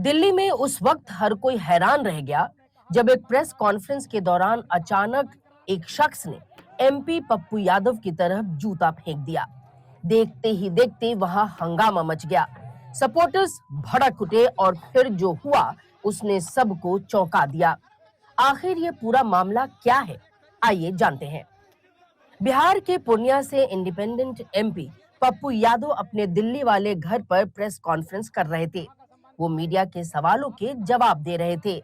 दिल्ली में उस वक्त हर कोई हैरान रह गया जब एक प्रेस कॉन्फ्रेंस के दौरान अचानक एक शख्स ने एमपी पप्पू यादव की तरफ जूता फेंक दिया। देखते ही देखते वहां हंगामा मच गया। सपोर्टर्स भड़क उठे और फिर जो हुआ उसने सबको चौंका दिया। आखिर ये पूरा मामला क्या है, आइए जानते हैं। बिहार के पूर्णिया से इंडिपेंडेंट एमपी पप्पू यादव अपने दिल्ली वाले घर पर प्रेस कॉन्फ्रेंस कर रहे थे। वो मीडिया के सवालों के जवाब दे रहे थे।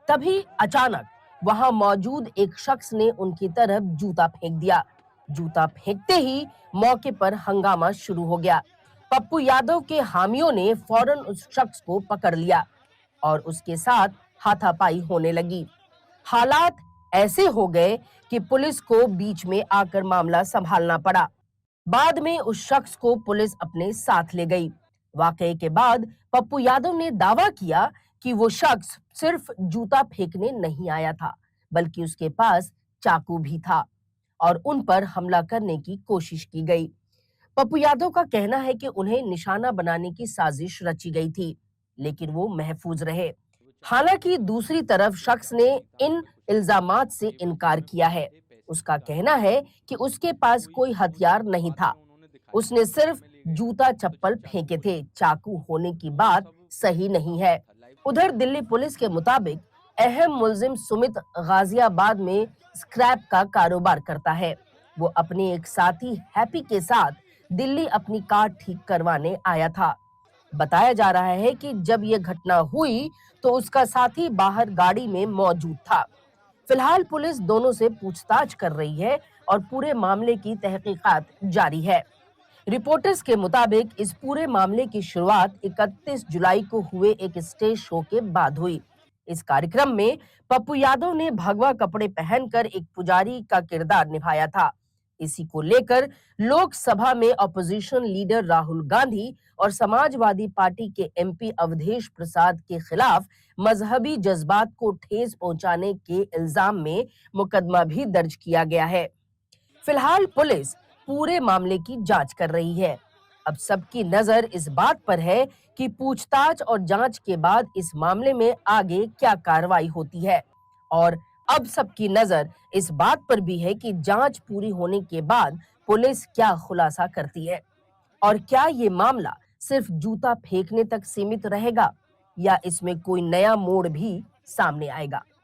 तभी अचानक वहां मौजूद एक शख्स ने उनकी तरफ जूता फेंक दिया। जूता फेंकते ही मौके पर हंगामा शुरू हो गया। पप्पू यादव के हामियों ने फौरन उस शख्स को पकड़ लिया और उसके साथ हाथापाई होने लगी। हालात ऐसे हो गए कि पुलिस को बीच में आकर मामला संभालना पड़ा। बाद में उस शख्स को पुलिस अपने साथ ले गई। वाकये के बाद पप्पू यादव ने दावा किया कि वो शख्स सिर्फ जूता फेंकने नहीं आया था, बल्कि उसके पास चाकू भी था और उन पर हमला करने की कोशिश की गई। पप्पू यादव का कहना है कि उन्हें निशाना बनाने की साजिश रची गई थी, लेकिन वो महफूज रहे। हालांकि दूसरी तरफ शख्स ने इन इल्जामात से इनकार किया है। उसका कहना है कि उसके पास कोई हथियार नहीं था, उसने सिर्फ जूता चप्पल फेंके थे। चाकू होने की बात सही नहीं है। उधर दिल्ली पुलिस के मुताबिक अहम मुलजिम सुमित गाजियाबाद में स्क्रैप का कारोबार करता है। वो अपने एक साथी हैप्पी के साथ दिल्ली अपनी कार ठीक करवाने आया था। बताया जा रहा है कि जब यह घटना हुई तो उसका साथी बाहर गाड़ी में मौजूद था। फिलहाल पुलिस दोनों से पूछताछ कर रही है और पूरे मामले की तहकीकात जारी है। रिपोर्टर्स के मुताबिक इस पूरे मामले की शुरुआत 31 जुलाई को हुए एक स्टेज शो के बाद हुई। इस कार्यक्रम में पप्पू यादव ने भगवा कपड़े पहनकर एक पुजारी का किरदार निभाया था। इसी को लेकर लोकसभा में अपोजिशन लीडर राहुल गांधी और समाजवादी पार्टी के एमपी अवधेश प्रसाद के खिलाफ मजहबी जज्बात को ठेस पहुंचाने के इल्जाम में मुकदमा भी दर्ज किया गया है। फिलहाल पुलिस पूरे मामले की जांच कर रही है। अब सबकी नजर इस बात पर है कि पूछताछ और जांच के बाद इस मामले में आगे क्या कार्रवाई होती है। और अब सबकी नजर इस बात पर भी है कि जांच पूरी होने के बाद पुलिस क्या खुलासा करती है और क्या ये मामला सिर्फ जूता फेंकने तक सीमित रहेगा या इसमें कोई नया मोड़ भी सामने आएगा।